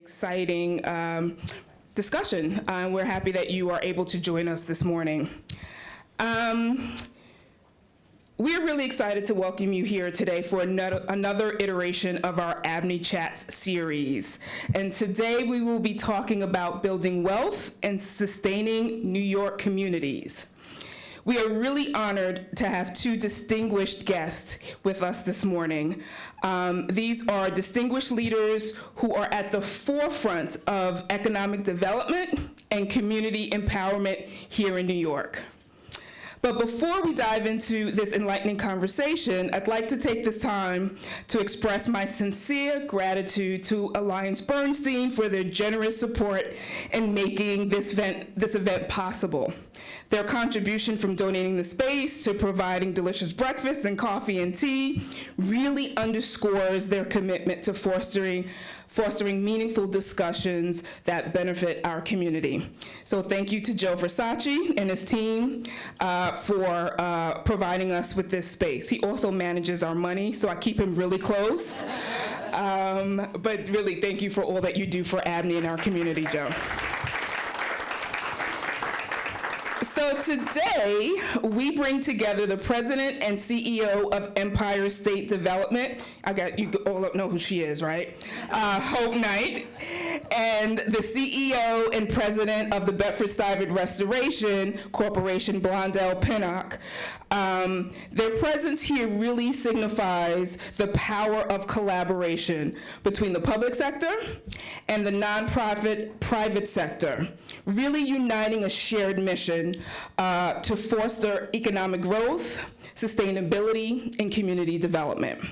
Exciting discussion. We're happy that you are able to join us this morning. We're really excited to welcome you here today for another iteration of our ABNYChats series. And today we will be talking about building wealth and sustaining New York communities. We are really honored to have two distinguished guests with us this morning. These are distinguished leaders who are at the forefront of economic development and community empowerment here in New York. But before we dive into this enlightening conversation, I'd like to take this time to express my sincere gratitude to Alliance Bernstein for their generous support in making this event possible. Their contribution from donating the space to providing delicious breakfast and coffee and tea really underscores their commitment to fostering meaningful discussions that benefit our community. So thank you to Joe Versace and his team for providing us with this space. He also manages our money, so I keep him really close. But really, thank you for all that you do for ABNY and our community, Joe. So today, we bring together the president and CEO of Empire State Development. You all know who she is, right? Hope Knight. And the CEO and president of the Bedford-Stuyvesant Restoration Corporation, Blondel Pinnock. Their presence here really signifies the power of collaboration between the public sector and the nonprofit private sector, really uniting a shared mission to foster economic growth, sustainability, and community development.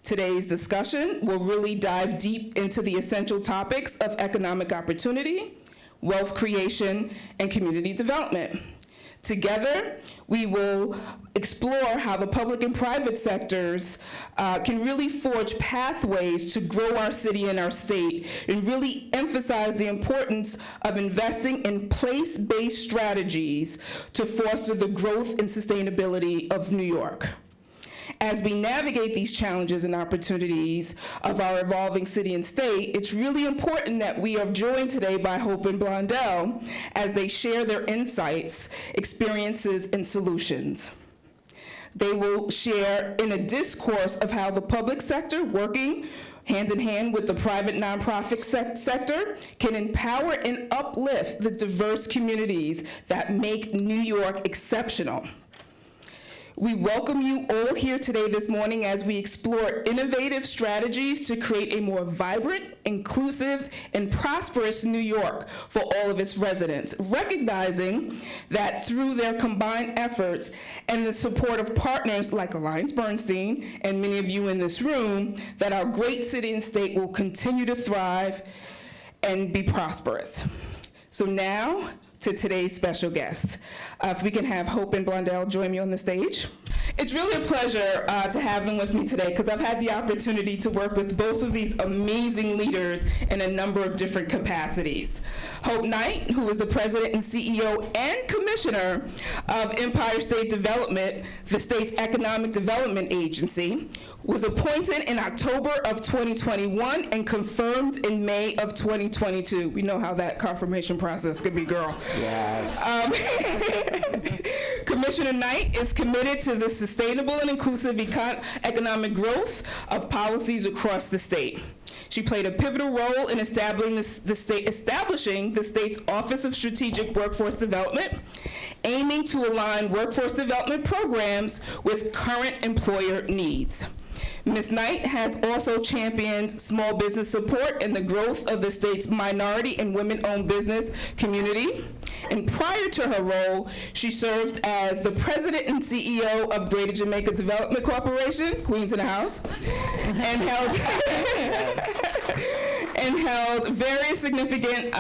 Today's discussion will really dive deep into the essential topics of economic opportunity, wealth creation, and community development. Together, we will explore how the public and private sectors can really forge pathways to grow our city and our state, and really emphasize the importance of investing in place-based strategies to foster the growth and sustainability of New York. As we navigate these challenges and opportunities of our evolving city and state, it's really important that we are joined today by Hope and Blondel as they share their insights, experiences, and solutions. They will share in a discourse of how the public sector, working hand in hand with the private nonprofit sector, can empower and uplift the diverse communities that make New York exceptional. We welcome you all here today this morning as we explore innovative strategies to create a more vibrant, inclusive, and prosperous New York for all of its residents, recognizing that through their combined efforts and the support of partners like Alliance Bernstein and many of you in this room, that our great city and state will continue to thrive and be prosperous. So now, to today's special guests. If we can have Hope and Blondel join me on the stage. It's really a pleasure to have them with me today because I've had the opportunity to work with both of these amazing leaders in a number of different capacities. Hope Knight, who is the president and CEO and commissioner of Empire State Development, the state's economic development agency, was appointed in October of 2021 and confirmed in May of 2022. We know how that confirmation process could be, girl. Yes. Commissioner Knight is committed to the sustainable and inclusive economic growth of policies across the state. She played a pivotal role in establishing the state's Office of Strategic Workforce Development, aiming to align workforce development programs with current employer needs. Ms. Knight has also championed small business support and the growth of the state's minority and women-owned business community. And prior to her role, she served as the president and CEO of Greater Jamaica Development Corporation, Queens in the house, and held various significant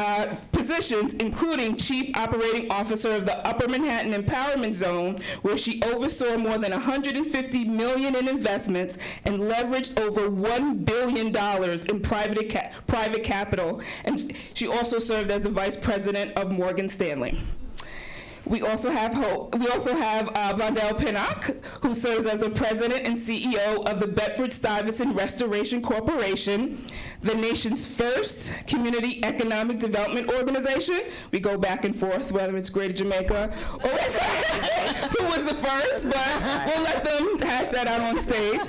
positions, including Chief Operating Officer of the Upper Manhattan Empowerment Zone, where she oversaw more than $150 million in investments and leveraged over $1 billion in private capital. And she also served as the Vice President of Morgan Stanley. We also have Blondel Pinnock, who serves as the president and CEO of the Bedford-Stuyvesant Restoration Corporation, the nation's first community economic development organization. We go back and forth whether it's Greater Jamaica or who was the first, but we'll let them hash that out on stage.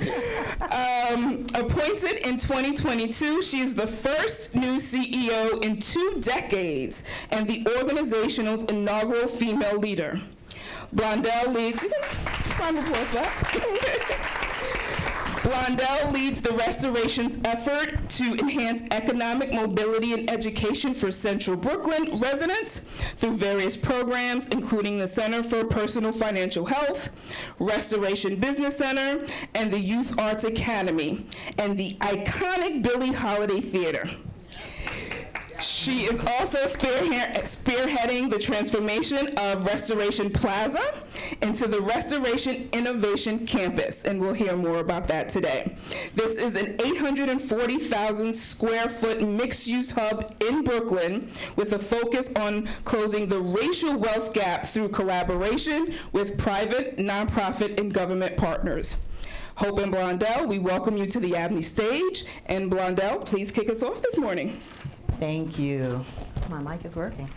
Appointed in 2022, she is the first new CEO in 2 decades and the organization's inaugural female leader. Blondel leads, round of applause for that. Blondel leads the restoration's effort to enhance economic mobility and education for Central Brooklyn residents through various programs, including the Center for Personal Financial Health, Restoration Business Center, and the Youth Arts Academy, and the iconic Billie Holiday Theater. She is also spearheading the transformation of Restoration Plaza into the Restoration Innovation Campus, and we'll hear more about that today. This is an 840,000 square foot mixed-use hub in Brooklyn with a focus on closing the racial wealth gap through collaboration with private, nonprofit, and government partners. Hope and Blondel, we welcome you to the ABNY stage, and Blondel, please kick us off this morning. Thank you. My mic is working.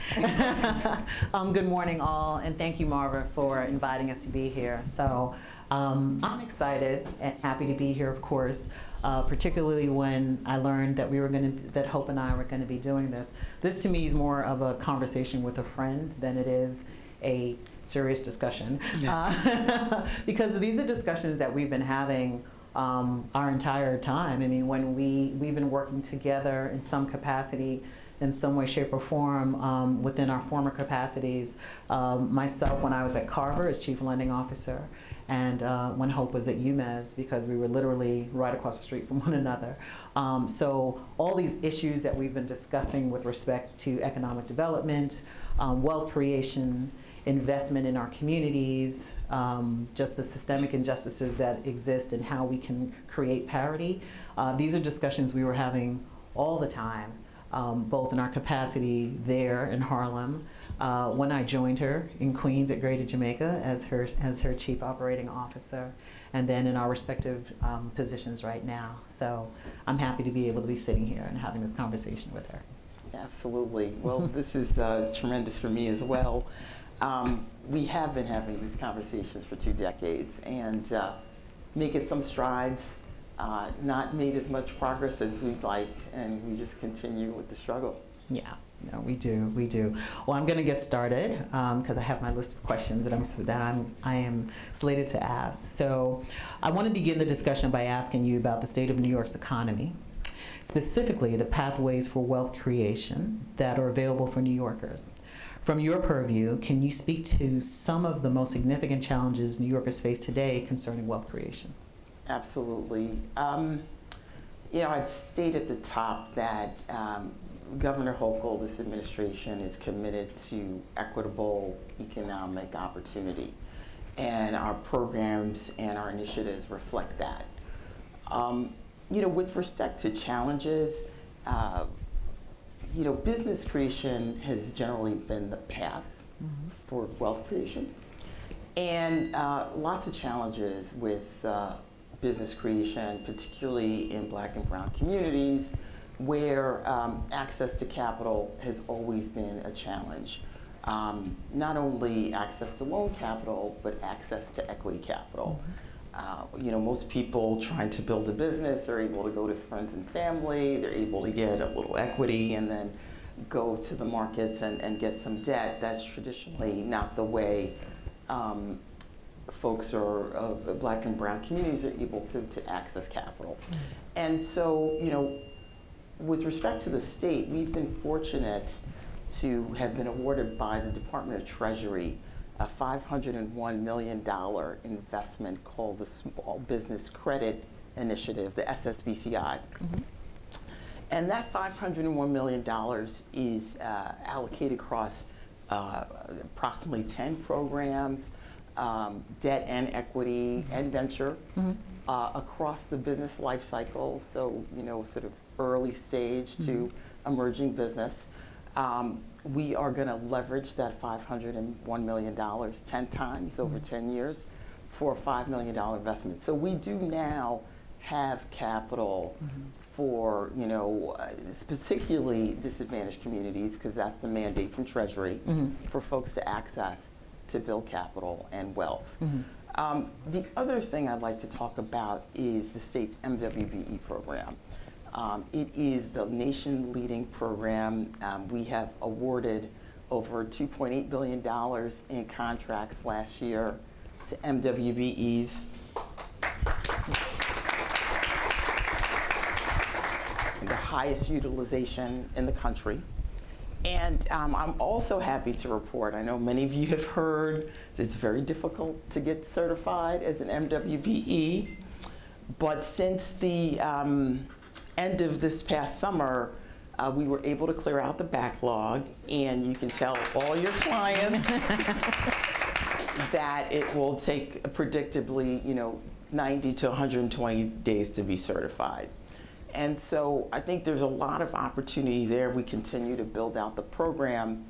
Good morning, all, and thank you, Marva, for inviting us to be here. So I'm excited and happy to be here, of course, particularly when I learned that that Hope and I were going to be doing this. This, to me, is more of a conversation with a friend than it is a serious discussion, because these are discussions that we've been having our entire time. I mean, when we've been working together in some capacity, in some way, shape, or form within our former capacities. Myself, when I was at Carver as Chief Lending Officer, and when Hope was at UMES, because we were literally right across the street from one another. So all these issues that we've been discussing with respect to economic development, wealth creation, investment in our communities, just the systemic injustices that exist and how we can create parity. These are discussions we were having all the time, both in our capacity there in Harlem, when I joined her in Queens at Greater Jamaica as her Chief Operating Officer, and then in our respective positions right now. So I'm happy to be able to be sitting here and having this conversation with her. Absolutely. Well, this is tremendous for me as well. We have been having these conversations for 2 decades and making some strides, not made as much progress as we'd like, and we just continue with the struggle. Yeah, no, we do. Well, I'm going to get started because I have my list of questions that I am slated to ask. So I want to begin the discussion by asking you about the state of New York's economy, specifically the pathways for wealth creation that are available for New Yorkers. From your purview, can you speak to some of the most significant challenges New Yorkers face today concerning wealth creation? Absolutely. I'd state at the top that Governor Hochul, this administration, is committed to equitable economic opportunity, and our programs and our initiatives reflect that. With respect to challenges, business creation has generally been the path for wealth creation, and lots of challenges with business creation, particularly in Black and brown communities, where access to capital has always been a challenge. Not only access to loan capital, but access to equity capital. Most people trying to build a business are able to go to friends and family, they're able to get a little equity and then go to the markets and get some debt. That's traditionally not the way folks of Black and brown communities are able to access capital. And so, with respect to the state, we've been fortunate to have been awarded by the Department of Treasury a $501 million investment called the Small Business Credit Initiative, the SSBCI. And that $501 million is allocated across approximately 10 programs, debt and equity and venture, across the business life cycle, so sort of early stage to emerging business. we are going to leverage that $501 million 10 times over 10 years for a $5 million investment. So we do now have capital for, particularly disadvantaged communities, because that's the mandate from Treasury, for folks to access to build capital and wealth. The other thing I'd like to talk about is the state's MWBE program. It is the nation-leading program. We have awarded over $2.8 billion in contracts last year to MWBEs. The highest utilization in the country. And I'm also happy to report, I know many of you have heard that it's very difficult to get certified as an MWBE, but since the end of this past summer, we were able to clear out the backlog, and you can tell all your clients that it will take predictably, 90 to 120 days to be certified. And so I think there's a lot of opportunity there. We continue to build out the program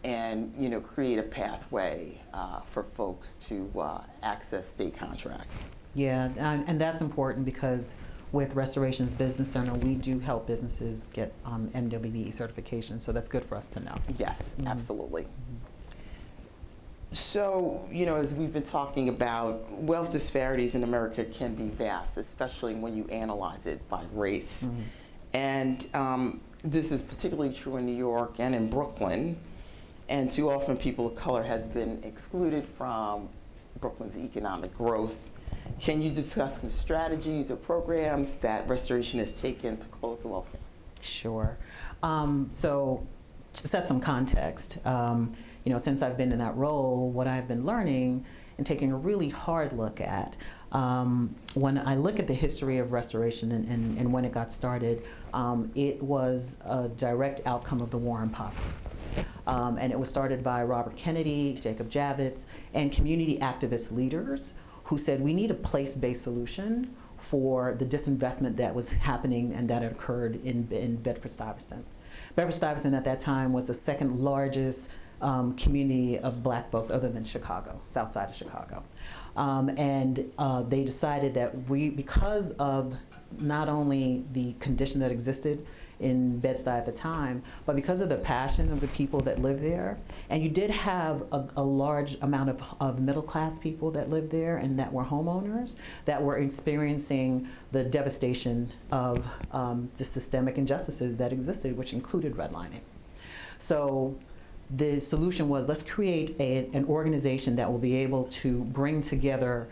and create a pathway for folks to access state contracts. Yeah, and that's important because with Restoration's Business Center, we do help businesses get MWBE certification, so that's good for us to know. Yes, absolutely. So, as we've been talking about, wealth disparities in America can be vast, especially when you analyze it by race. And this is particularly true in New York and in Brooklyn. And too often people of color has been excluded from Brooklyn's economic growth. Can you discuss some strategies or programs that Restoration has taken to close the wealth gap? Sure. So to set some context, since I've been in that role, what I've been learning and taking a really hard look at, when I look at the history of Restoration and when it got started, it was a direct outcome of the war on poverty. And it was started by Robert Kennedy, Jacob Javits, and community activist leaders who said we need a place-based solution for the disinvestment that was happening and that had occurred in Bedford-Stuyvesant. Bedford-Stuyvesant at that time was the second largest community of black folks other than Chicago, south side of Chicago. And they decided that because of not only the condition that existed in Bed-Stuy at the time, but because of the passion of the people that lived there, and you did have a large amount of middle-class people that lived there and that were homeowners that were experiencing the devastation of the systemic injustices that existed, which included redlining. So the solution was, let's create an organization that will be able to bring together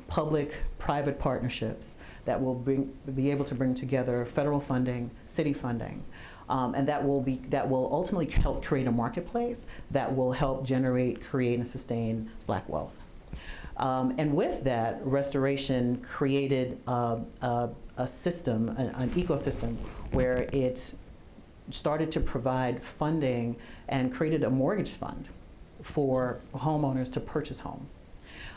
public-private partnerships that will be able to bring together federal funding, city funding, and that will ultimately help create a marketplace that will help create and sustain black wealth. And with that, Restoration created a system, an ecosystem, where it started to provide funding and created a mortgage fund for homeowners to purchase homes.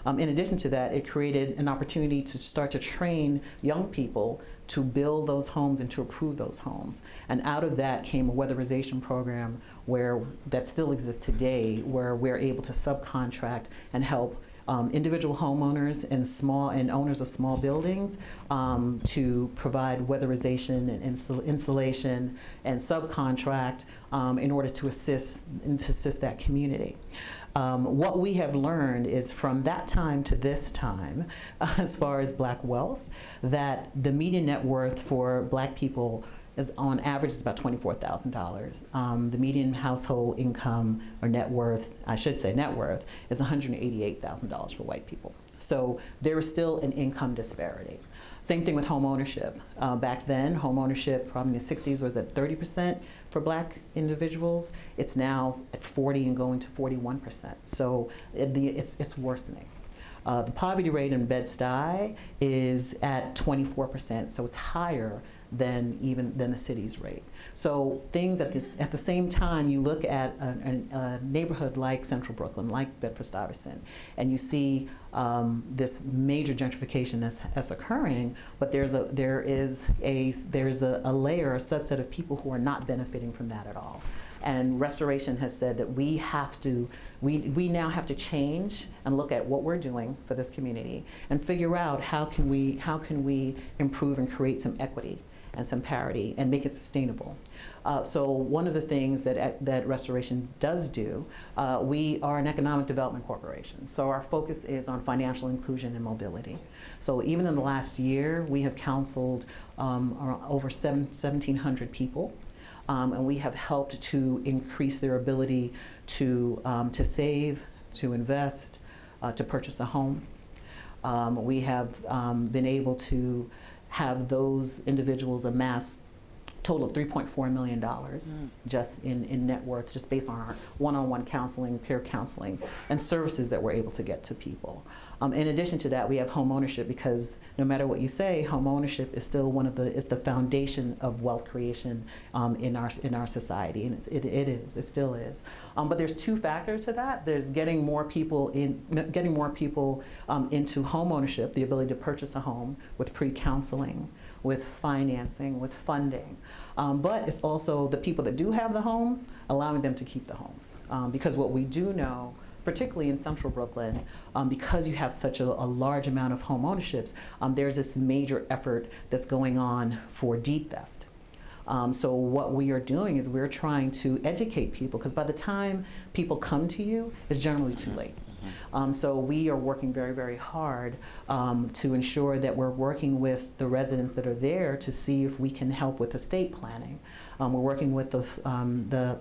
In addition to that, it created an opportunity to start to train young people to build those homes and to approve those homes. And out of that came a weatherization program that still exists today, where we're able to subcontract and help individual homeowners and owners of small buildings to provide weatherization and insulation and subcontract in order to assist that community. What we have learned is from that time to this time, as far as black wealth, that the median net worth for black people is on average is about $24,000. The median household income or net worth, I should say net worth, is $188,000 for white people. So there is still an income disparity. Same thing with home ownership. Back then, home ownership, probably in the 60s, was at 30% for black individuals. It's now at 40 and going to 41%. So it's worsening. The poverty rate in Bed-Stuy is at 24%, so it's higher than the city's rate. So things at the same time, you look at a neighborhood like Central Brooklyn, like Bedford-Stuyvesant, and you see this major gentrification that's occurring, but there's a layer, a subset of people who are not benefiting from that at all. And Restoration has said that we now have to change and look at what we're doing for this community and figure out how can we improve and create some equity and some parity and make it sustainable. So one of the things that Restoration does do, we are an economic development corporation. So our focus is on financial inclusion and mobility. So even in the last year, we have counseled over 1,700 people. And we have helped to increase their ability to save, to invest, to purchase a home. We have been able to have those individuals amass a total of $3.4 million just in net worth, just based on our one-on-one counseling, peer counseling, and services that we're able to get to people. In addition to that, we have home ownership, because no matter what you say, home ownership is still is the foundation of wealth creation in our society, and it still is. But there's two factors to that. There's getting more people into home ownership, the ability to purchase a home with pre-counseling, with financing, with funding. But it's also the people that do have the homes, allowing them to keep the homes. Because what we do know, particularly in central Brooklyn, because you have such a large amount of home ownerships, there's this major effort that's going on for deed theft. So what we are doing is we're trying to educate people, because by the time people come to you, it's generally too late. So we are working very, very hard to ensure that we're working with the residents that are there to see if we can help with estate planning. We're working with the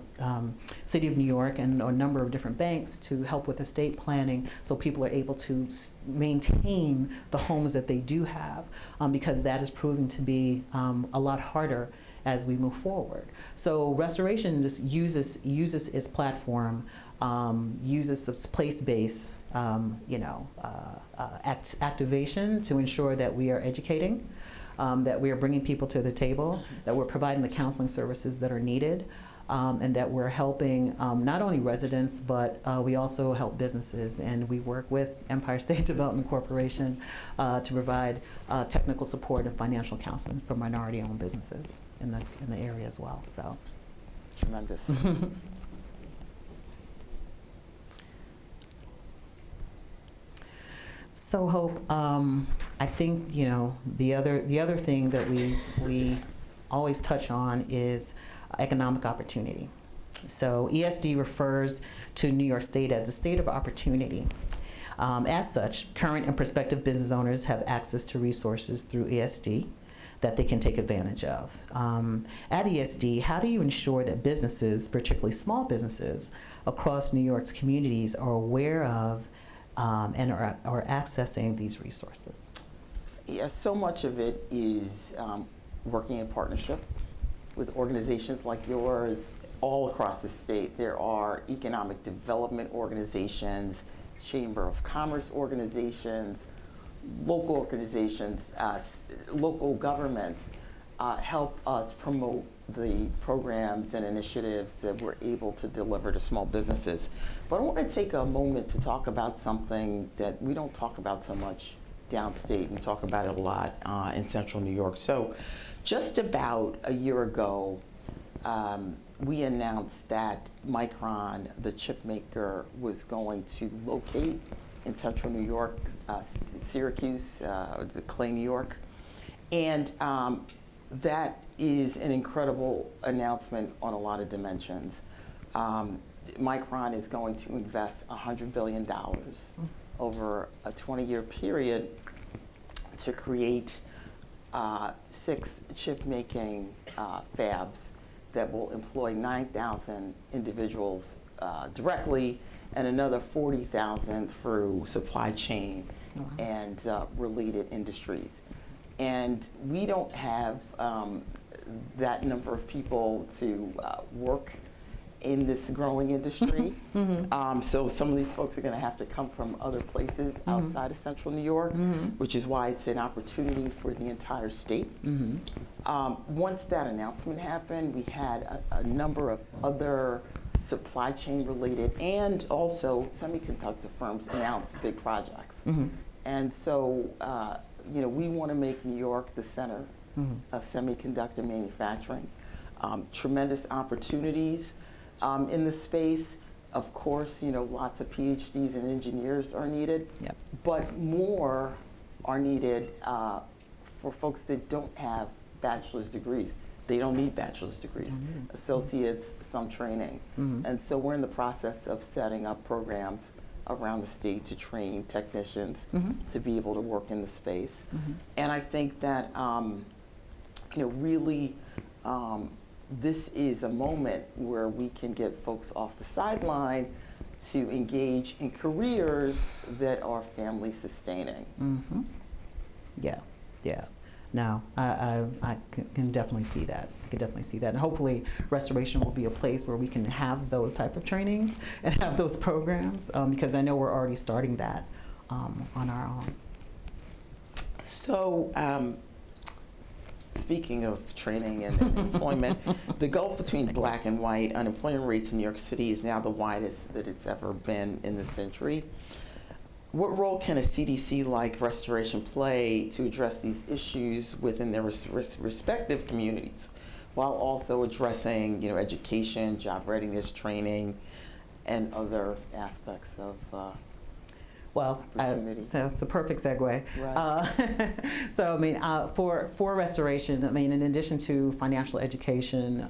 City of New York and a number of different banks to help with estate planning, so people are able to maintain the homes that they do have, because that is proving to be a lot harder as we move forward. So Restoration just uses its platform, uses the place-based activation to ensure that we are educating, that we are bringing people to the table, that we're providing the counseling services that are needed, and that we're helping not only residents, but we also help businesses. And we work with Empire State Development Corporation to provide technical support and financial counseling for minority-owned businesses in the area as well. So, Tremendous. So Hope, I think the other thing that we always touch on is economic opportunity. So ESD refers to New York State as the state of opportunity. As such, current and prospective business owners have access to resources through ESD that they can take advantage of. At ESD, how do you ensure that businesses, particularly small businesses across New York's communities, are aware of and are accessing these resources? Yeah, so much of it is working in partnership with organizations like yours all across the state. There are economic development organizations, Chamber of Commerce organizations, local organizations, local governments help us promote the programs and initiatives that we're able to deliver to small businesses. But I want to take a moment to talk about something that we don't talk about so much downstate. We talk about it a lot in central New York. So just about a year ago, we announced that Micron, the chip maker, was going to locate in central New York, Syracuse, Clay, New York. And that is an incredible announcement on a lot of dimensions. Micron is going to invest $100 billion over a 20-year period to create 6 chip-making fabs that will employ 9,000 individuals directly and another 40,000 through supply chain and related industries. And we don't have that number of people to work in this growing industry. So some of these folks are going to have to come from other places outside of central New York, which is why it's an opportunity for the entire state. Once that announcement happened, we had a number of other supply chain related and also semiconductor firms announce big projects. And so, we want to make New York the center of semiconductor manufacturing. Tremendous opportunities. in the space. Of course, lots of PhDs and engineers are needed, Yep. but more are needed for folks that don't have bachelor's degrees. They don't need bachelor's degrees, associates, some training. And so we're in the process of setting up programs around the state to train technicians to be able to work in the space. And I think that, really, this is a moment where we can get folks off the sideline to engage in careers that are family sustaining. Yeah. No, I can definitely see that. I can definitely see that. And hopefully restoration will be a place where we can have those type of trainings and have those programs, because I know we're already starting that on our own. So, speaking of training and employment, the gulf between black and white unemployment rates in New York City is now the widest that it's ever been in the century. What role can a CDC like Restoration play to address these issues within their respective communities, while also addressing, education, job readiness training, and other aspects of opportunity? So it's a perfect segue. Right. So for restoration, in addition to financial education,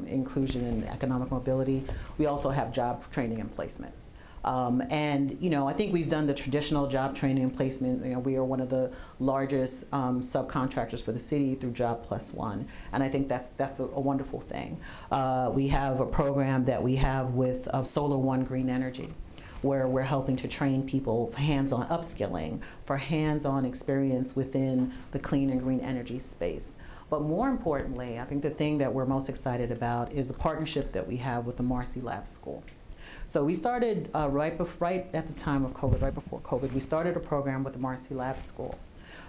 inclusion, and economic mobility, we also have job training and placement. I think we've done the traditional job training and placement. We are one of the largest subcontractors for the city through Job Plus One, and I think that's a wonderful thing. We have a program that we have with Solar One Green Energy, where we're helping to train people for hands-on upskilling, for hands-on experience within the clean and green energy space. But more importantly, I think the thing that we're most excited about is the partnership that we have with the Marcy Lab School. So we started right at the time of COVID, right before COVID, we started a program with the Marcy Lab School.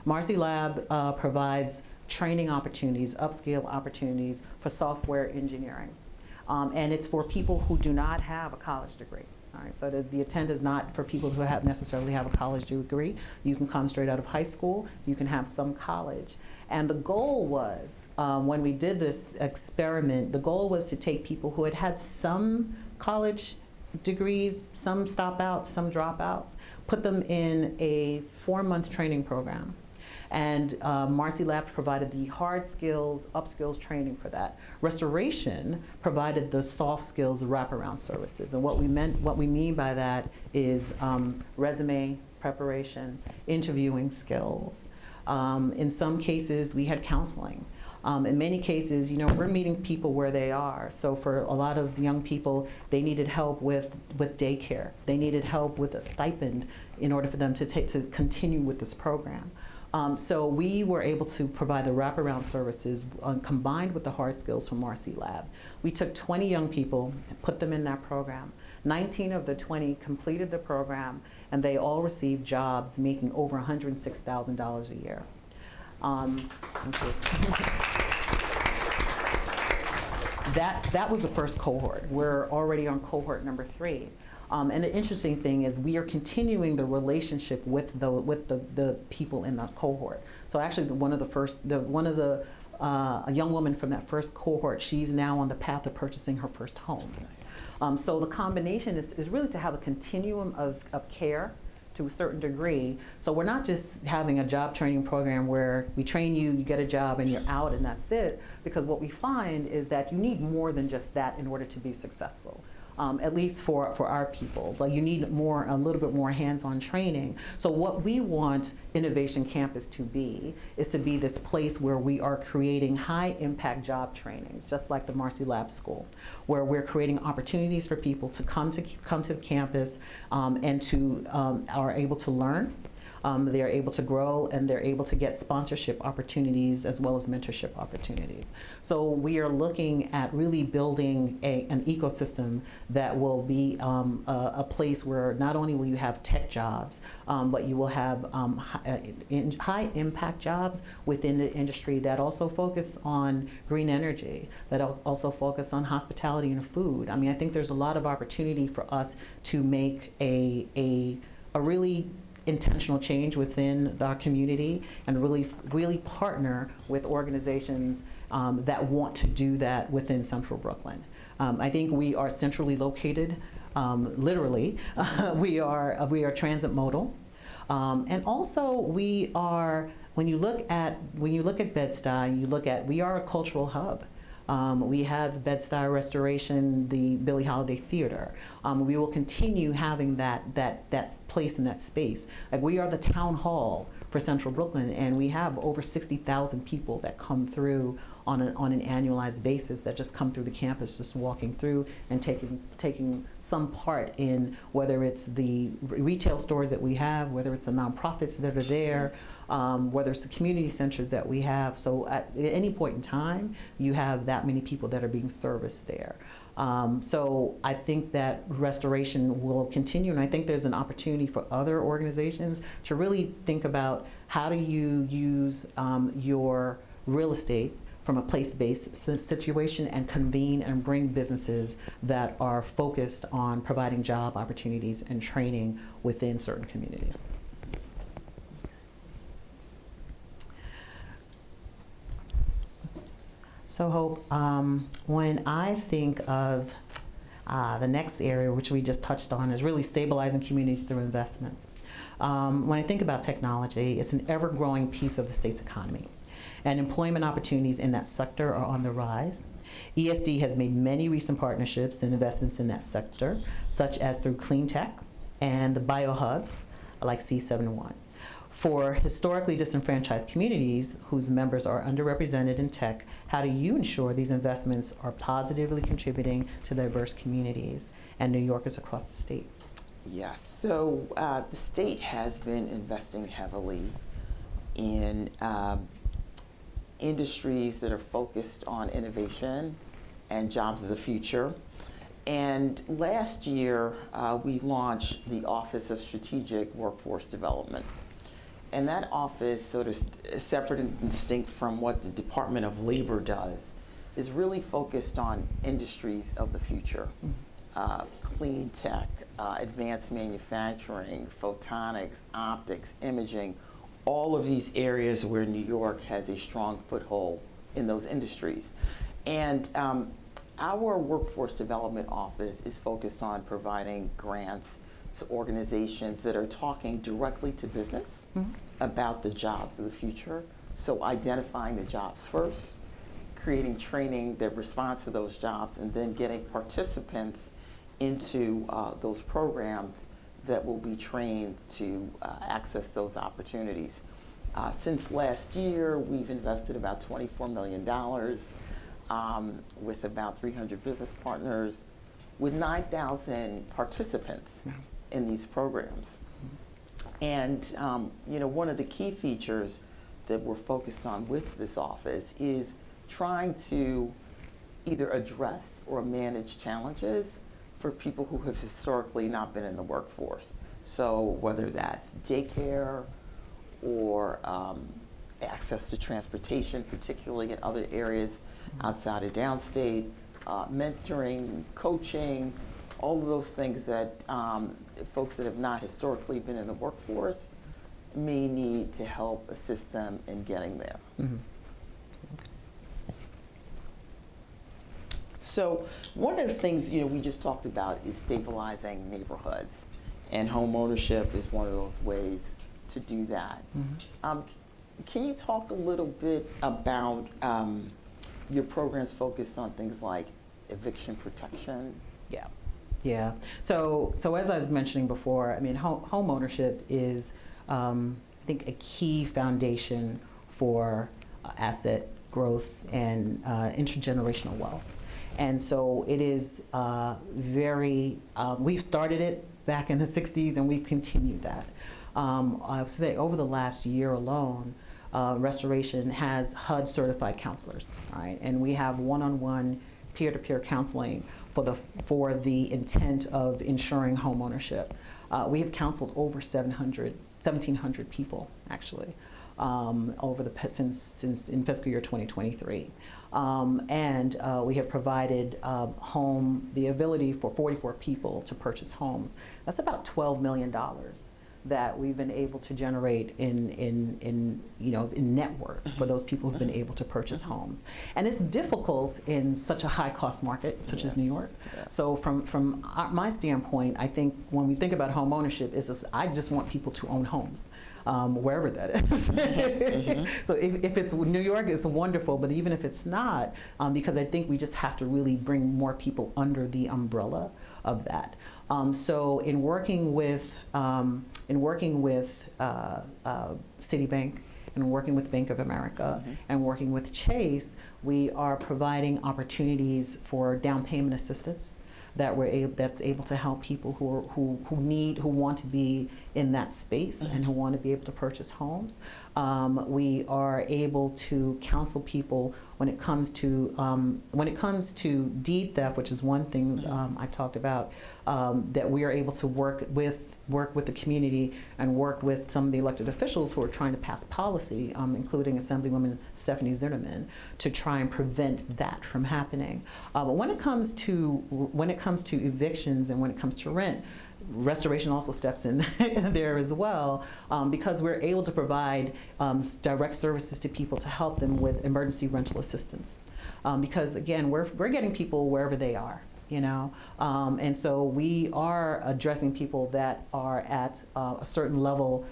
Marcy Lab provides training opportunities, upscale opportunities for software engineering. And it's for people who do not have a college degree. All right, so the intent is not for people who necessarily have a college degree. You can come straight out of high school, you can have some college. And the goal was, when we did this experiment, the goal was to take people who had some college degrees, some stop outs, some dropouts, put them in a 4-month training program. And Marcy Lab provided the hard skills, upskills training for that. Restoration provided the soft skills wraparound services. And what we mean by that is resume preparation, interviewing skills. In some cases, we had counseling. In many cases, we're meeting people where they are. So for a lot of young people, they needed help with daycare. They needed help with a stipend in order for them to continue with this program. So we were able to provide the wraparound services combined with the hard skills from Marcy Lab. We took 20 young people and put them in that program. 19 of the 20 completed the program, and they all received jobs making over $106,000 a year. Thank you. That was the first cohort. We're already on cohort number 3. And the interesting thing is we are continuing the relationship with the people in that cohort. So actually, a young woman from that first cohort, she's now on the path of purchasing her first home. So the combination is really to have a continuum of care to a certain degree. So we're not just having a job training program where we train you, you get a job, and you're out, and that's it. Because what we find is that you need more than just that in order to be successful. At least for our people. Like you need a little bit more hands-on training. So what we want Innovation Campus to be is to be this place where we are creating high-impact job trainings, just like the Marcy Lab School, where we're creating opportunities for people to come to the campus and to are able to learn. They're able to grow, and they're able to get sponsorship opportunities as well as mentorship opportunities. So we are looking at really building an ecosystem that will be a place where not only will you have tech jobs, but you will have high impact jobs within the industry that also focus on green energy, that also focus on hospitality and food. I think there's a lot of opportunity for us to make a really intentional change within our community and really partner with organizations that want to do that within Central Brooklyn. I think we are centrally located, literally. we are transit modal, and also we are. When you look at Bed-Stuy, we are a cultural hub. We have Bed-Stuy Restoration, the Billie Holiday Theater. We will continue having that place and that space. Like, we are the town hall for Central Brooklyn, and we have over 60,000 people that come through on an annualized basis, that just come through the campus, just walking through and taking some part in, whether it's the retail stores that we have, whether it's the nonprofits that are there, whether it's the community centers that we have. So at any point in time, you have that many people that are being serviced there. So I think that restoration will continue, and I think there's an opportunity for other organizations to really think about how do you use your real estate from a place-based situation and convene and bring businesses that are focused on providing job opportunities and training within certain communities. So Hope, when I think of the next area, which we just touched on, is really stabilizing communities through investments. When I think about technology, it's an ever-growing piece of the state's economy, and employment opportunities in that sector are on the rise. ESD has made many recent partnerships and investments in that sector, such as through clean tech and the biohubs like C71. For historically disenfranchised communities whose members are underrepresented in tech, how do you ensure these investments are positively contributing to diverse communities and New Yorkers across the state? Yes, so the state has been investing heavily in industries that are focused on innovation and jobs of the future. And last year, we launched the Office of Strategic Workforce Development. And that office, sort of separate and distinct from what the Department of Labor does, is really focused on industries of the future. Clean tech, advanced manufacturing, photonics, optics, imaging, all of these areas where New York has a strong foothold in those industries. And our Workforce Development Office is focused on providing grants to organizations that are talking directly to business about the jobs of the future. So identifying the jobs first, creating training that responds to those jobs, and then getting participants into those programs that will be trained to access those opportunities. Since last year, we've invested about $24 million with about 300 business partners, with 9,000 participants in these programs. And one of the key features that we're focused on with this office is trying to either address or manage challenges for people who have historically not been in the workforce. So whether that's daycare or access to transportation, particularly in other areas outside of downstate, mentoring, coaching, all of those things that folks that have not historically been in the workforce may need to help assist them in getting there. So one of the things we just talked about is stabilizing neighborhoods, and home ownership is one of those ways to do that. Can you talk a little bit about your programs focused on things like eviction protection? Yeah. So as I was mentioning before, I mean, home ownership is, I think, a key foundation for asset growth and intergenerational wealth. And so it is we've started it back in the 60s, and we've continued that. I would say over the last year alone, Restoration has HUD certified counselors, right? And we have one-on-one peer-to-peer counseling for the intent of ensuring home ownership. We have counseled over 1,700 people, actually, since in fiscal year 2023. And we have provided the ability for 44 people to purchase homes. That's about $12 million that we've been able to generate in net worth for those people who've been able to purchase homes. And it's difficult in such a high cost market such as New York. So from my standpoint, I think when we think about home ownership, I just want people to own homes. Wherever that is. So if it's New York, it's wonderful, but even if it's not, because I think we just have to really bring more people under the umbrella of that. So in working with Citibank, and working with Bank of America, and working with Chase, we are providing opportunities for down payment assistance that's able to help people who want to be in that space and who want to be able to purchase homes. We are able to counsel people when it comes to deed theft, which is one thing I talked about, that we are able to work with the community and work with some of the elected officials who are trying to pass policy, including Assemblywoman Stephanie Zimmerman, to try and prevent that from happening. But when it comes to evictions and when it comes to rent, restoration also steps in there as well, because we're able to provide direct services to people to help them with emergency rental assistance. Because again, we're getting people wherever they are. And so we are addressing people that are at a certain level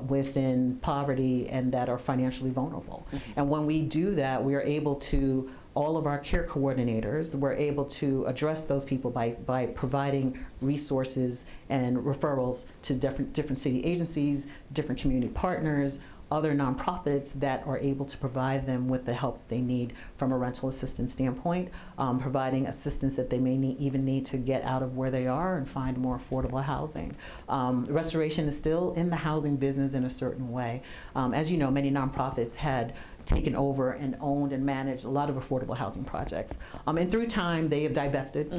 within poverty and that are financially vulnerable. And when we do that, we are able to, all of our care coordinators, we're able to address those people by providing resources and referrals to different city agencies, different community partners, other nonprofits that are able to provide them with the help that they need from a rental assistance standpoint, providing assistance that they may even need to get out of where they are and find more affordable housing. Restoration is still in the housing business in a certain way. As you know, many nonprofits had taken over and owned and managed a lot of affordable housing projects. And through time, they have divested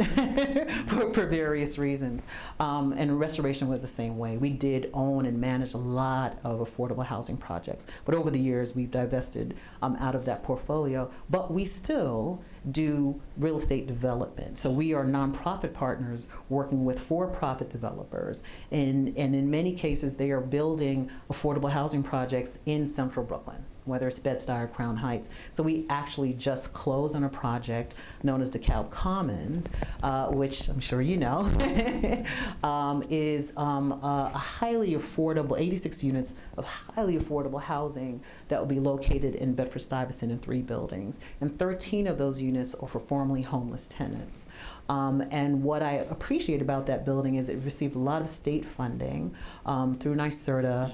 for various reasons. And restoration was the same way. We did own and manage a lot of affordable housing projects. But over the years, we've divested out of that portfolio. But we still do real estate development. So we are nonprofit partners working with for-profit developers. And in many cases, they are building affordable housing projects in central Brooklyn, whether it's Bed-Stuy or Crown Heights. So we actually just closed on a project known as DeKalb Commons, which I'm sure you know, is a highly affordable, 86 units of highly affordable housing that will be located in Bedford-Stuyvesant in 3 buildings. And 13 of those units are for formerly homeless tenants. And what I appreciate about that building is it received a lot of state funding through NYSERDA,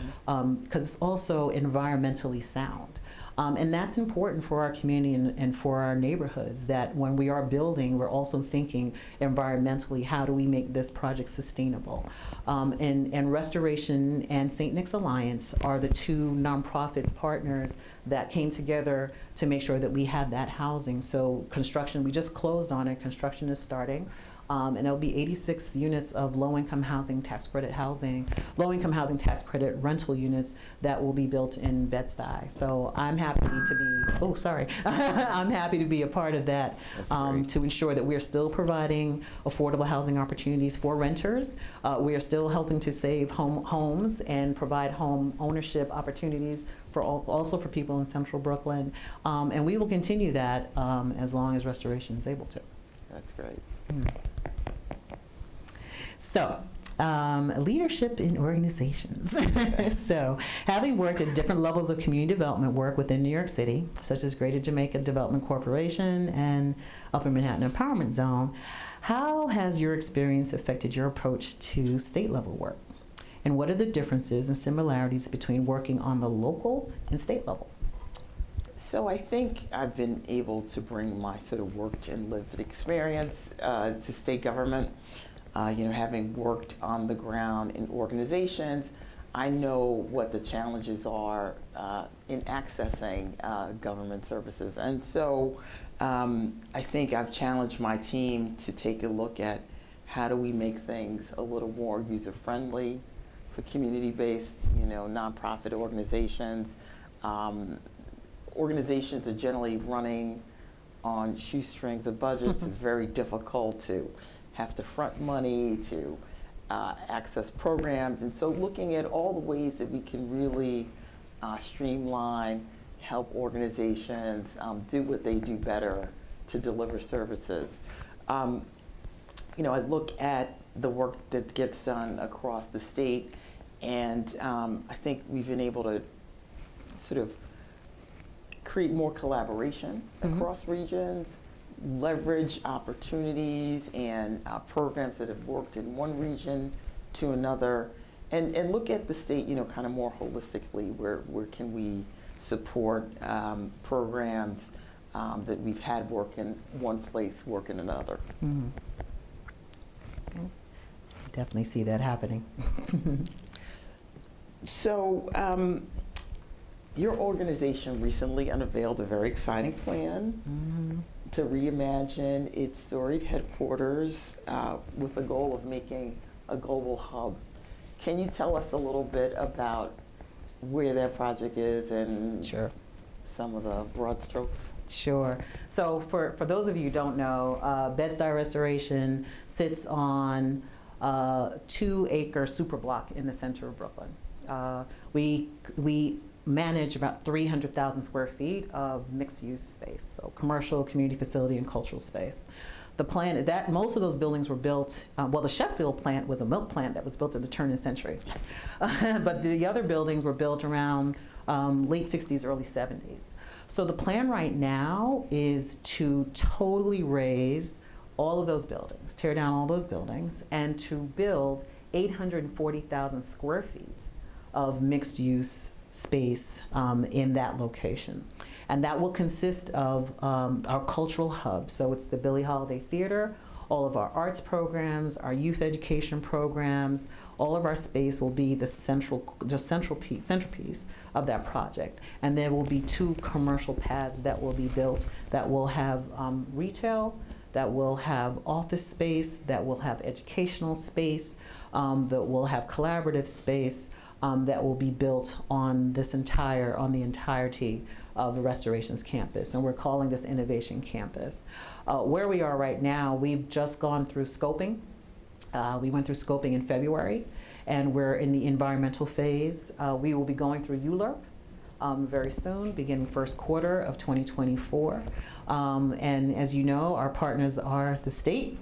because it's also environmentally sound. And that's important for our community and for our neighborhoods, that when we are building, we're also thinking environmentally, how do we make this project sustainable? And Restoration and St. Nick's Alliance are the 2 nonprofit partners that came together to make sure that we had that housing. So construction, we just closed on it, construction is starting. And it'll be 86 units of low-income housing tax credit tax credit rental units that will be built in Bed-Stuy. So I'm happy to be, I'm happy to be a part of that, to ensure that we are still providing affordable housing opportunities for renters. We are still helping to save homes and provide home ownership opportunities also for people in central Brooklyn. And we will continue that as long as Restoration is able to. That's great. So, leadership in organizations. So, having worked at different levels of community development work within New York City, such as Greater Jamaica Development Corporation and Upper Manhattan Empowerment Zone, how has your experience affected your approach to state level work? And what are the differences and similarities between working on the local and state levels? So I think I've been able to bring my sort of worked and lived experience to state government. Having worked on the ground in organizations, I know what the challenges are in accessing government services. And so I think I've challenged my team to take a look at how do we make things a little more user-friendly for community-based, nonprofit organizations. Organizations are generally running on shoestrings of budgets. It's very difficult to have to front money, to access programs. And so looking at all the ways that we can really streamline, help organizations do what they do better to deliver services. I look at the work that gets done across the state, and I think we've been able to sort of create more collaboration across regions, leverage opportunities and programs that have worked in one region to another, and look at the state, kind of more holistically. Where can we support programs that we've had work in one place, work in another? Mm-hmm. Definitely see that happening. So, your organization recently unveiled a very exciting plan to reimagine its storied headquarters with the goal of making a global hub. Can you tell us a little bit about where that project is and Sure. some of the broad strokes? Sure. So for those of you who don't know, Bed-Stuy Restoration sits on a 2-acre superblock in the center of Brooklyn. We manage about 300,000 square feet of mixed-use space, so commercial, community facility, and cultural space. The plan that most of those buildings were built, the Sheffield plant was a milk plant that was built at the turn of the century, but the other buildings were built around late 60s, early 70s. So the plan right now is to totally raise all of those buildings, tear down all those buildings, and to build 840,000 square feet of mixed-use space in that location. And that will consist of our cultural hub. So it's the Billie Holiday Theater, all of our arts programs, our youth education programs, all of our space will be the centerpiece of that project. And there will be 2 commercial pads that will be built that will have retail, that will have office space, that will have educational space, that will have collaborative space, that will be built on the entirety of the Restorations campus, and we're calling this Innovation Campus. Where we are right now, we've just gone through scoping. We went through scoping in February, and we're in the environmental phase. We will be going through ULURP very soon, beginning first quarter of 2024. And as you know, our partners are the state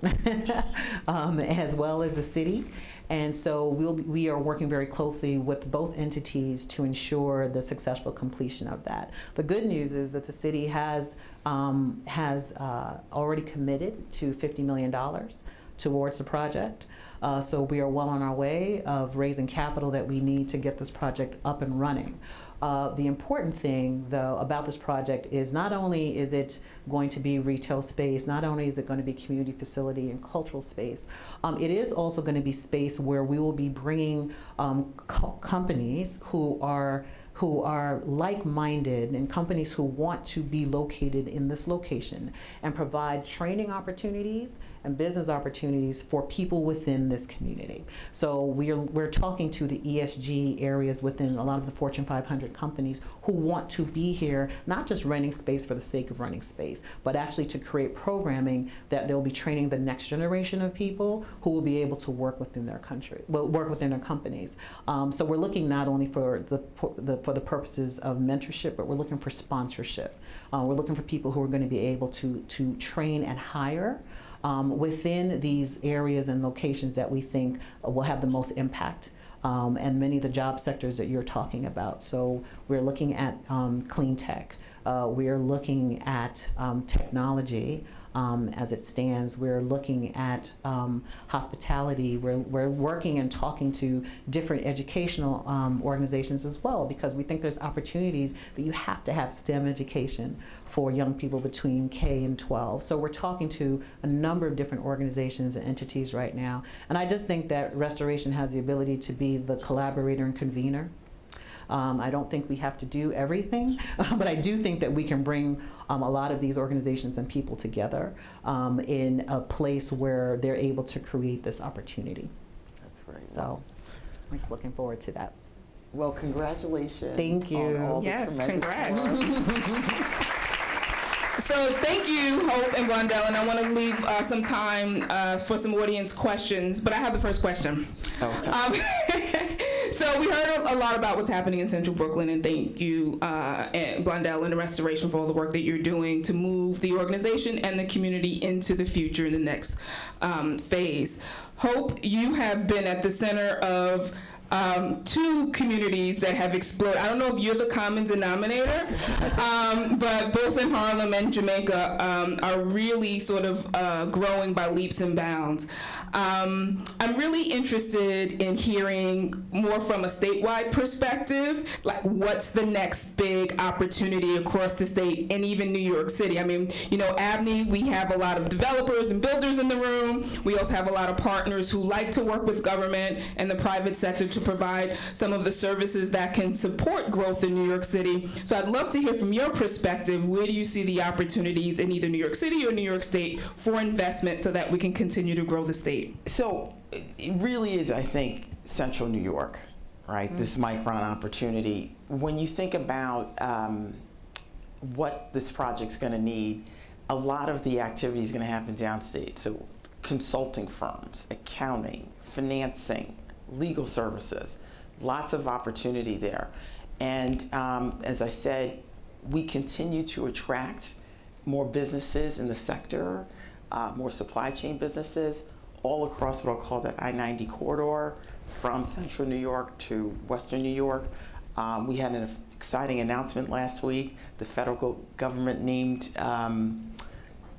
as well as the city. And so we are working very closely with both entities to ensure the successful completion of that. The good news is that the city has already committed to $50 million towards the project. So we are well on our way of raising capital that we need to get this project up and running. The important thing, though, about this project is not only is it going to be retail space, not only is it going to be community facility and cultural space, it is also going to be space where we will be bringing companies who are like-minded and companies who want to be located in this location and provide training opportunities and business opportunities for people within this community. So we're talking to the ESG areas within a lot of the Fortune 500 companies who want to be here, not just renting space for the sake of renting space, but actually to create programming that they'll be training the next generation of people who will be able to work within their work within their companies. So we're looking not only for the purposes of mentorship, but we're looking for sponsorship. We're looking for people who are going to be able to train and hire within these areas and locations that we think will have the most impact, and many of the job sectors that you're talking about. So we're looking at clean tech. We are looking at technology as it stands. We're looking at hospitality. We're working and talking to different educational organizations as well, because we think there's opportunities, but you have to have STEM education for young people between K and 12. So we're talking to a number of different organizations and entities right now. And I just think that Restoration has the ability to be the collaborator and convener. I don't think we have to do everything, but I do think that we can bring a lot of these organizations and people together in a place where they're able to create this opportunity. That's great. So we're just looking forward to that. Well, congratulations. Thank you. On all the Yes, tremendous congrats. work. So thank you, Hope and Blondel, and I want to leave some time for some audience questions, but I have the first question. Okay. So we heard a lot about what's happening in Central Brooklyn, and thank you, and Blondel and the Restoration for all the work that you're doing to move the organization and the community into the future in the next phase. Hope, you have been at the center of two communities that have exploded. I don't know if you're the common denominator, but both in Harlem and Jamaica are really sort of growing by leaps and bounds. I'm really interested in hearing more from a statewide perspective, like what's the next big opportunity across the state and even New York City. I mean, you know, ABNY, we have a lot of developers and builders in the room. We also have a lot of partners who like to work with government and the private sector to provide some of the services that can support growth in New York City. So I'd love to hear from your perspective, where do you see the opportunities in either New York City or New York State for investment so that we can continue to grow the state? So it really is, I think, Central New York, right? This Micron opportunity. When you think about what this project's going to need, a lot of the activity is going to happen downstate. So consulting firms, accounting, financing, legal services, lots of opportunity there. And as I said, we continue to attract more businesses in the sector, more supply chain businesses, all across what I'll call that I-90 corridor from Central New York to Western New York. We had an exciting announcement last week. The federal government named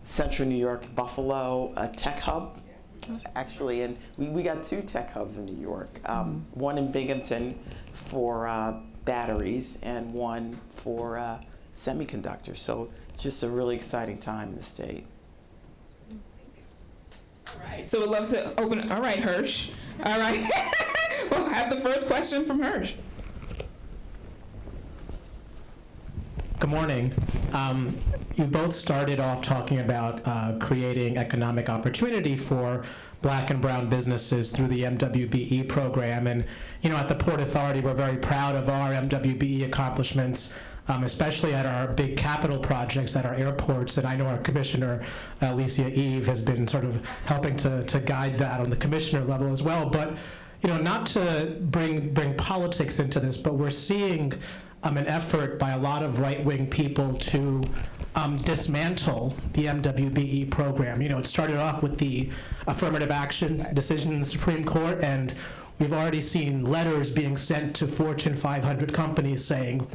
Central New York, Buffalo, a tech hub, actually, and we got two tech hubs in New York, one in Binghamton for batteries and one for semiconductors. So just a really exciting time in the state. All right, so we'd love to open it. All right, Hirsch. All right. We'll have the first question from Hirsch. Good morning. You both started off talking about creating economic opportunity for Black and brown businesses through the MWBE program. And, you know, at the Port Authority, we're very proud of our MWBE accomplishments, especially at our big capital projects at our airports. And I know our Commissioner, Alicia Eve, has been sort of helping to guide that on the commissioner level as well. But, you know, not to bring politics into this, but we're seeing an effort by a lot of right-wing people to dismantle the MWBE program. You know, it started off with the affirmative action decision in the Supreme Court, and we've already seen letters being sent to Fortune 500 companies saying,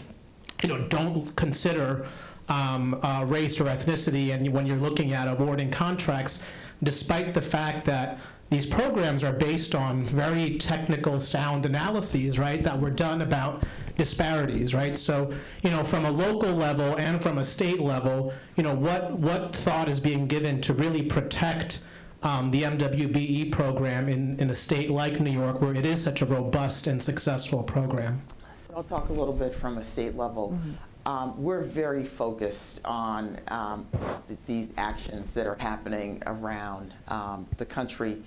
you know, don't consider race or ethnicity and when you're looking at awarding contracts, despite the fact that these programs are based on very technical, sound analyses, right, that were done about disparities, right? So, you know, from a local level and from a state level, you know, what thought is being given to really protect the MWBE program in a state like New York, where it is such a robust and successful program? So I'll talk a little bit from a state level. We're very focused on these actions that are happening around the country.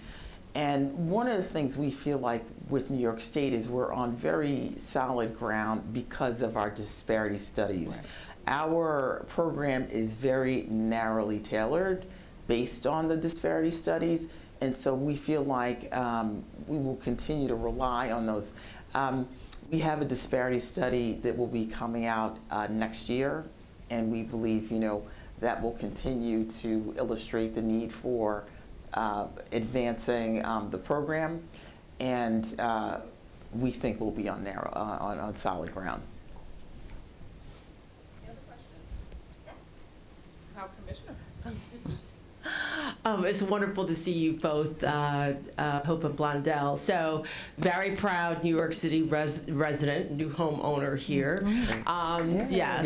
And one of the things we feel like with New York State is we're on very solid ground because of our disparity studies. Right. Our program is very narrowly tailored based on the disparity studies, and so we feel like we will continue to rely on those. We have a disparity study that will be coming out next year, and we believe, you know, that will continue to illustrate the need for advancing the program, and we think we'll be on solid ground. Any other questions? How, Commissioner? It's wonderful to see you both, Hope and Blondel. So, very proud New York City resident, new homeowner here. Yes.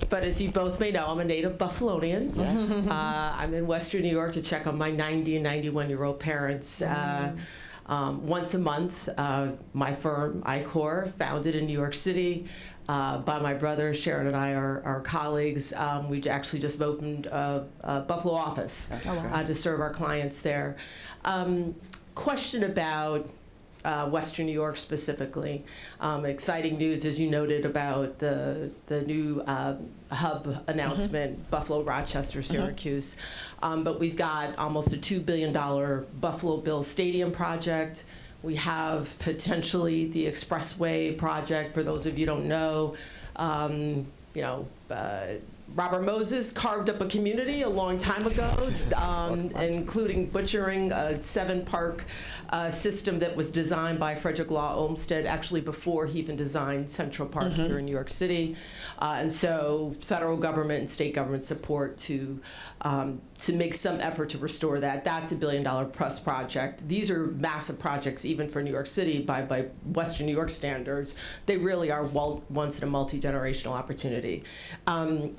But as you both may know, I'm a native Buffalonian. Yes. I'm in Western New York to check on my 90 and 91-year-old parents. Once a month, my firm, ICOR, founded in New York City by my brother, Sharon and I are colleagues. We actually just opened a Buffalo office to serve our clients there. Question about Western New York specifically. Exciting news, as you noted, about the new hub announcement, Buffalo, Rochester, Syracuse. But we've got almost a $2 billion Buffalo Bills Stadium project. We have potentially the Expressway project. For those of you who don't know, Robert Moses carved up a community a long time ago, including butchering a 7-park system that was designed by Frederick Law Olmsted, actually before he even designed Central Park here in New York City. And so federal government and state government support to make some effort to restore that. That's a $1 billion plus project. These are massive projects, even for New York City, by Western New York standards. They really are once in a multi-generational opportunity.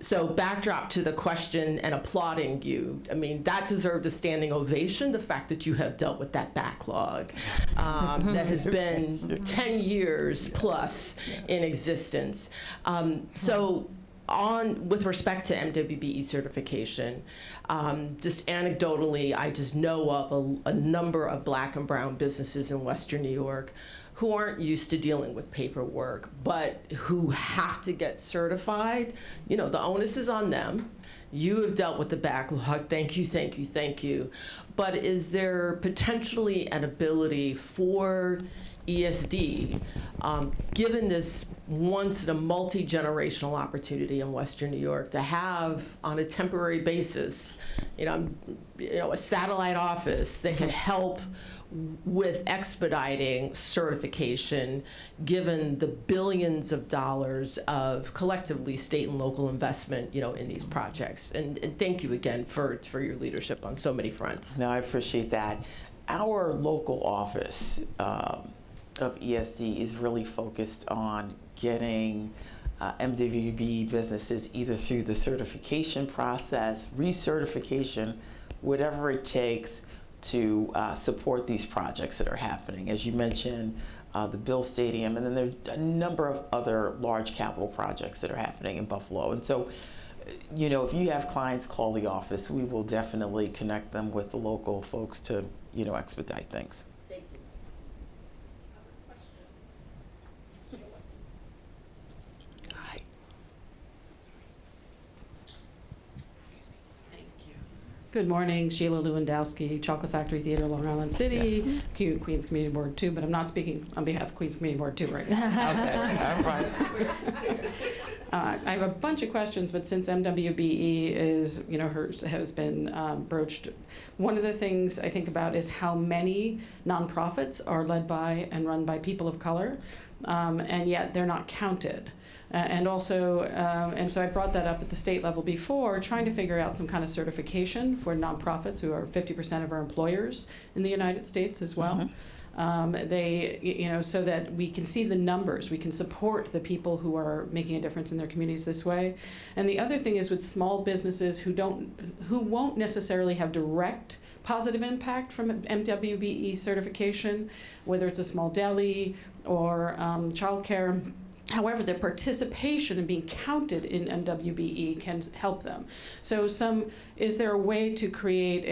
So backdrop to the question and applauding you, I mean, that deserved a standing ovation, the fact that you have dealt with that backlog that has been 10 years plus in existence. With respect to MWBE certification, just anecdotally, I just know of a number of Black and brown businesses in Western New York who aren't used to dealing with paperwork, but who have to get certified. You know, the onus is on them. You have dealt with the backlog. Thank you, thank you, thank you. But is there potentially an ability for ESD, given this once in a multi-generational opportunity in Western New York, to have on a temporary basis, a satellite office that can help with expediting certification, given the billions of dollars of collectively state and local investment, in these projects. And thank you again for your leadership on so many fronts. No, I appreciate that. Our local office of ESD is really focused on getting MWB businesses either through the certification process, recertification, whatever it takes to support these projects that are happening. As you mentioned, the Bill Stadium, and then there's a number of other large capital projects that are happening in Buffalo. And so, if you have clients, call the office. We will definitely connect them with the local folks to, expedite things. Thank you. Good morning, Sheila Lewandowski, Chocolate Factory Theater, Long Island City, Queens Community Board 2, but I'm not speaking on behalf of Queens Community Board 2 right now. Okay, all right. I have a bunch of questions, but since MWBE has been broached, one of the things I think about is how many nonprofits are led by and run by people of color, and yet they're not counted. And so I brought that up at the state level before, trying to figure out some kind of certification for nonprofits who are 50% of our employers in the United States as well. So that we can see the numbers, we can support the people who are making a difference in their communities this way. And the other thing is with small businesses who won't necessarily have direct positive impact from MWBE certification, whether it's a small deli or childcare. However, their participation in being counted in MWBE can help them. So is there a way to create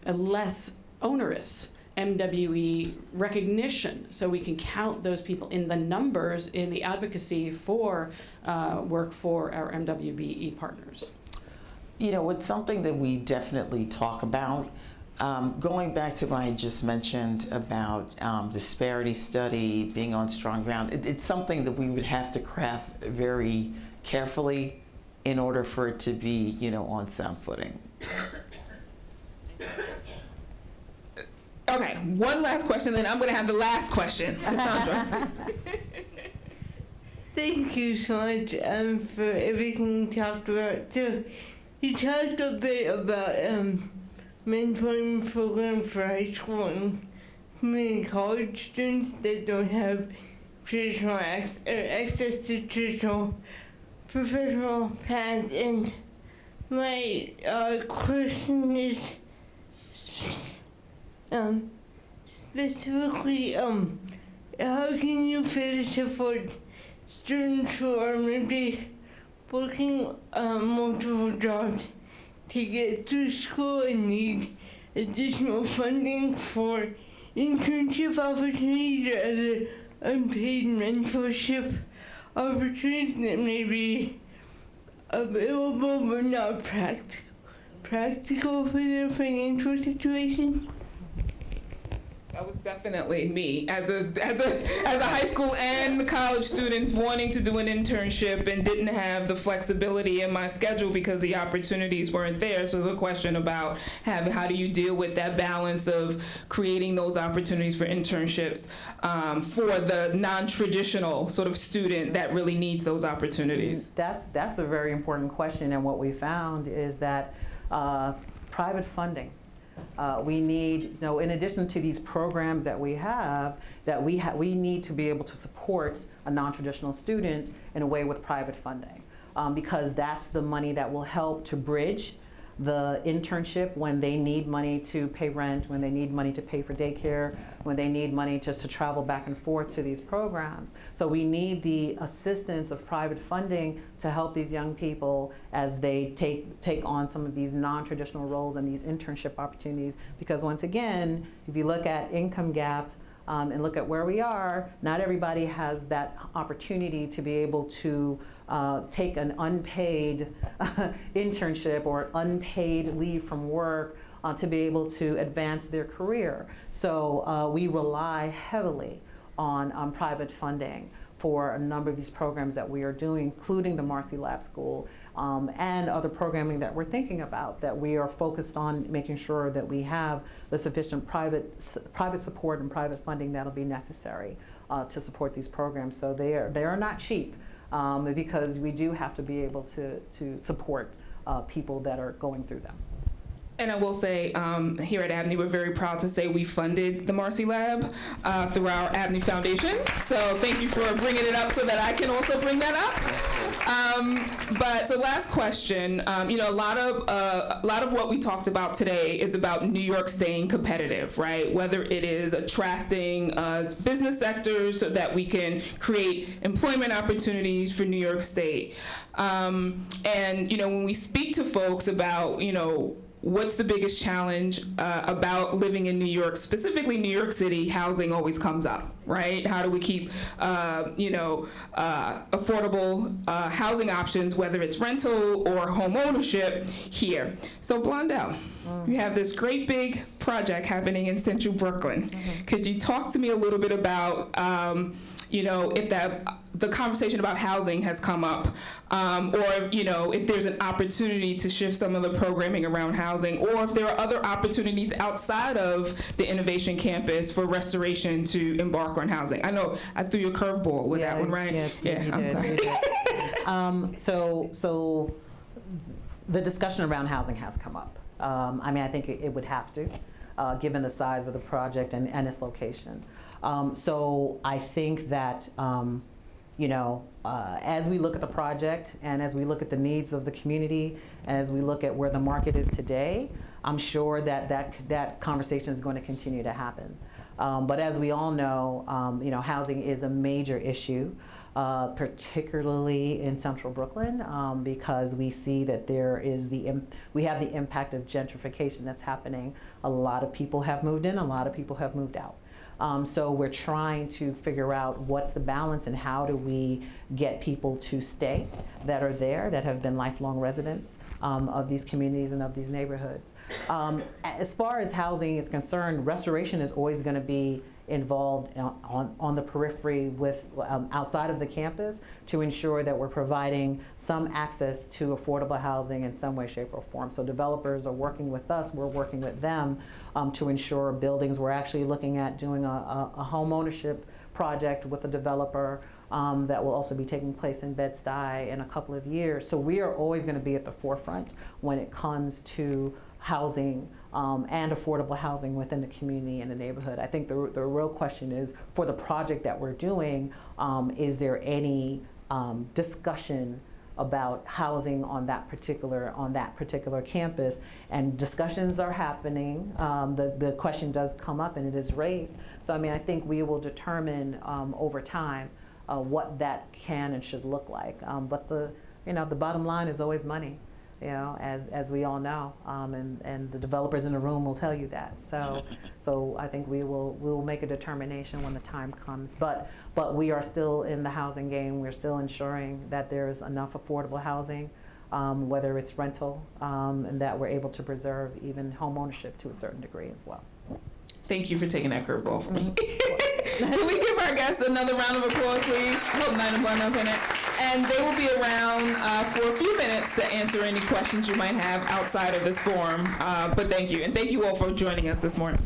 a less onerous MWE recognition so we can count those people in the numbers in the advocacy for work for our MWBE partners? It's something that we definitely talk about. Going back to what I just mentioned about disparity study, being on strong ground, it's something that we would have to craft very carefully in order for it to be, on sound footing. Okay, one last question, then I'm going to have the last question. Cassandra. Thank you so much for everything you talked about. So you talked a bit about mentoring program for high school and community college students that don't have traditional access to traditional professional paths. And my question is specifically, how can you better support students who are maybe working multiple jobs to get through school and need additional funding for internship opportunities or other unpaid mentorship opportunities that may be available but not practical for their financial situation? That was definitely me as a high school and college student wanting to do an internship and didn't have the flexibility in my schedule because the opportunities weren't there. So the question about how do you deal with that balance of creating those opportunities for internships for the non-traditional sort of student that really needs those opportunities? That's a very important question, and what we found is that private funding. We need, in addition to these programs that we have, we need to be able to support a non-traditional student in a way with private funding, because that's the money that will help to bridge the internship when they need money to pay rent, when they need money to pay for daycare, when they need money just to travel back and forth to these programs. So we need the assistance of private funding to help these young people as they take on some of these non-traditional roles and these internship opportunities. Because once again, if you look at income gap, and look at where we are, not everybody has that opportunity to be able to take an unpaid internship or unpaid leave from work to be able to advance their career. So we rely heavily on private funding for a number of these programs that we are doing, including the Marcy Lab School and other programming that we're thinking about, that we are focused on making sure that we have the sufficient private support and private funding that'll be necessary to support these programs. So they are not cheap because we do have to be able to support people that are going through them. And I will say, here at ABNY, we're very proud to say we funded the Marcy Lab through our ABNY Foundation. So thank you for bringing it up so that I can also bring that up. But so last question, a lot of what we talked about today is about New York staying competitive, right? Whether it is attracting business sectors so that we can create employment opportunities for New York State. And, when we speak to folks about, what's the biggest challenge about living in New York, specifically New York City? Housing always comes up, right? How do we keep, affordable housing options, whether it's rental or home ownership, here? So Blondel, you have this great big project happening in Central Brooklyn. Could you talk to me a little bit about, if the conversation about housing has come up, or if there's an opportunity to shift some of the programming around housing, or if there are other opportunities outside of the Innovation Campus for restoration to embark on housing. I know I threw you a curveball with that one, right? Yeah, you did. So the discussion around housing has come up. I think it would have to, given the size of the project and its location. So I think that, as we look at the project and as we look at the needs of the community, as we look at where the market is today, I'm sure that conversation is going to continue to happen. But as we all know, housing is a major issue, particularly in Central Brooklyn, because we see that we have the impact of gentrification that's happening. A lot of people have moved in, a lot of people have moved out. So we're trying to figure out what's the balance and how do we get people to stay that are there, that have been lifelong residents of these communities and of these neighborhoods. As far as housing is concerned, restoration is always going to be involved on the periphery with outside of the campus to ensure that we're providing some access to affordable housing in some way, shape, or form. So developers are working with us, we're working with them to ensure buildings. We're actually looking at doing a home ownership project with a developer that will also be taking place in Bed-Stuy in a couple of years. So we are always going to be at the forefront when it comes to housing and affordable housing within the community and the neighborhood. I think the real question is, for the project that we're doing, is there any discussion about housing on that particular campus? And discussions are happening. The question does come up and it is raised. So I think we will determine over time what that can and should look like. But the bottom line is always money. you know, as we all know, and the developers in the room will tell you that. So I think we will make a determination when the time comes. But we are still in the housing game. We're still ensuring that there's enough affordable housing, whether it's rental, and that we're able to preserve even home ownership to a certain degree as well. Thank you for taking that curveball for me. Can we give our guests another round of applause, please? Hope Night and Blondel Pinnock. And they will be around for a few minutes to answer any questions you might have outside of this forum. But thank you, and thank you all for joining us this morning.